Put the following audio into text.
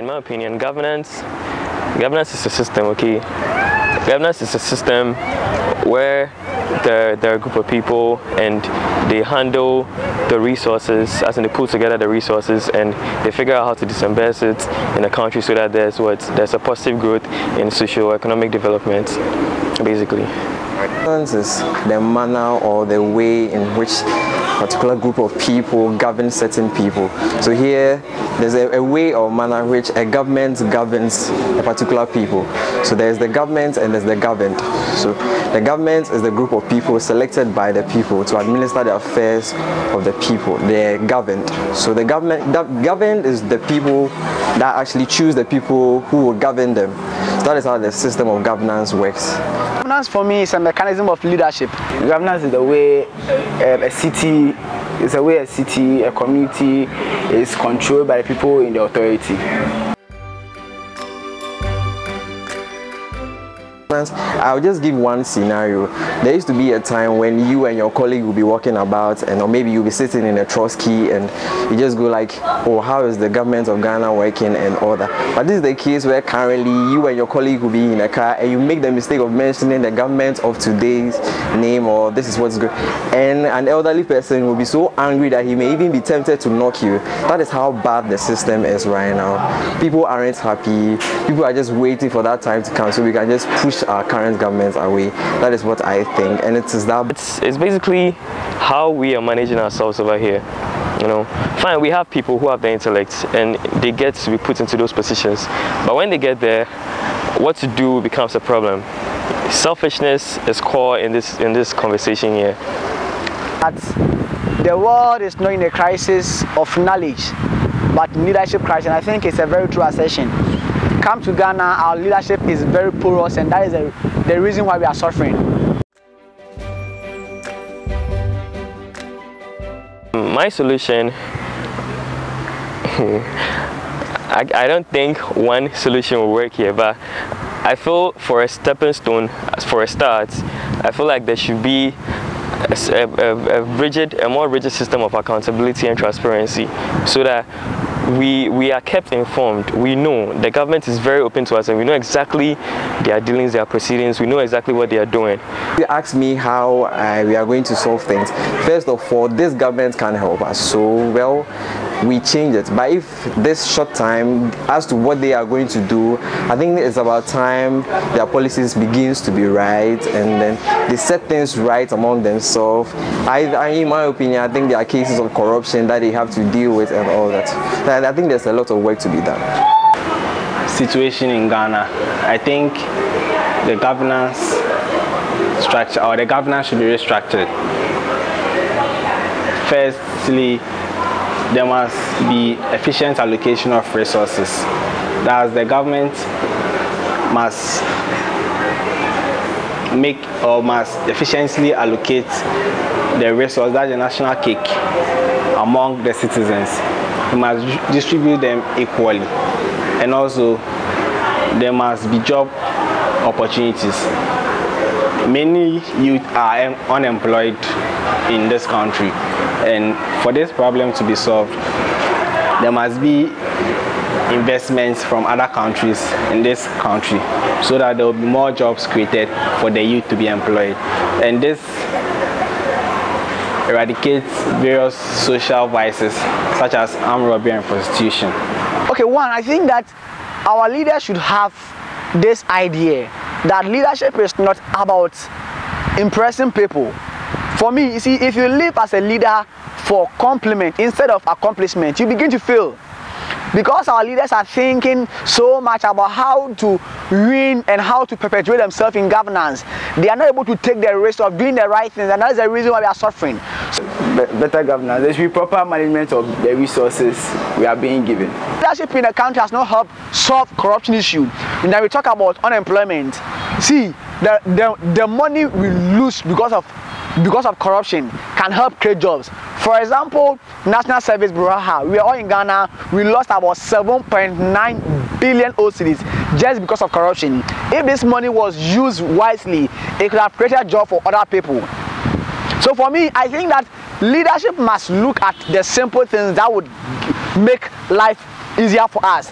my opinion, governance is a system, okay? Governance is a system where there are a group of people and they handle the resources, as in they put together the resources and they figure out how to disperse it in the country so that there's a positive growth in socio-economic development, basically. Governance is the manner or the way in which a particular group of people govern certain people. So here, there's a way or manner in which a government governs a particular people. So there's the government and there's the governed. So the government is the group of people selected by the people to administer the affairs of the people. They're governed. So the governed is the people that actually choose the people who will govern them. So that is how the system of governance works. Governance for me is a mechanism of leadership. Governance is the way a community is controlled by the people in the authority. I'll just give one scenario. There used to be a time when you and your colleague will be walking about, or maybe you'll be sitting in a Trotsky and you just go like, oh, how is the government of Ghana working and all that. But this is the case where currently you and your colleague will be in a car and you make the mistake of mentioning the government of today's name, or this is what's good, and an elderly person will be so angry that he may even be tempted to knock you. That is how bad the system is right now. People aren't happy. People are just waiting for that time to come so we can just push our current governments away. That is what I think, and it's basically how we are managing ourselves over here. You know, fine, we have people who have the intellect and they get to be put into those positions, but when they get there, what to do becomes a problem. Selfishness is core in this conversation here. The world is not in a crisis of knowledge, but leadership crisis, and I think it's a very true assertion. Come to Ghana, our leadership is very porous, and that is the reason why we are suffering. My solution, I don't think one solution will work here, but I feel for a stepping stone, for a start, I feel like there should be a more rigid system of accountability and transparency, so that we are kept informed. We know the government is very open to us and we know exactly their dealings, their proceedings. We know exactly what they are doing. You ask me how we are going to solve things. First of all, this government can help us. So, well, we change it. But if this short time as to what they are going to do, I think it's about time their policies begins to be right and then they set things right among themselves. In my opinion, I think there are cases of corruption that they have to deal with and all that. I think there's a lot of work to be done. Situation in Ghana, I think the governance structure, or the governance should be restructured. Firstly, there must be efficient allocation of resources. That is, the government must efficiently allocate the resources, that's the national cake, among the citizens. We must distribute them equally, and also there must be job opportunities. Many youth are unemployed in this country, and for this problem to be solved, there must be investments from other countries in this country so that there will be more jobs created for the youth to be employed, and this eradicates various social vices such as armed robbery and prostitution. Okay, one, I think that our leaders should have this idea that leadership is not about impressing people. For me, you see, if you live as a leader for compliment instead of accomplishment, you begin to fail. Because our leaders are thinking so much about how to win and how to perpetuate themselves in governance, they are not able to take the risk of doing the right things, and that is the reason why we are suffering. Better governance, there should be proper management of the resources we are being given. Leadership in the country has not helped solve corruption issue. And then we talk about unemployment. See, the money we lose because of corruption can help create jobs. For example, National Service Bureau, we are all in Ghana, we lost about 7.9 billion cedis just because of corruption. If this money was used wisely, it could have created a job for other people. So for me, I think that leadership must look at the simple things that would make life easier for us.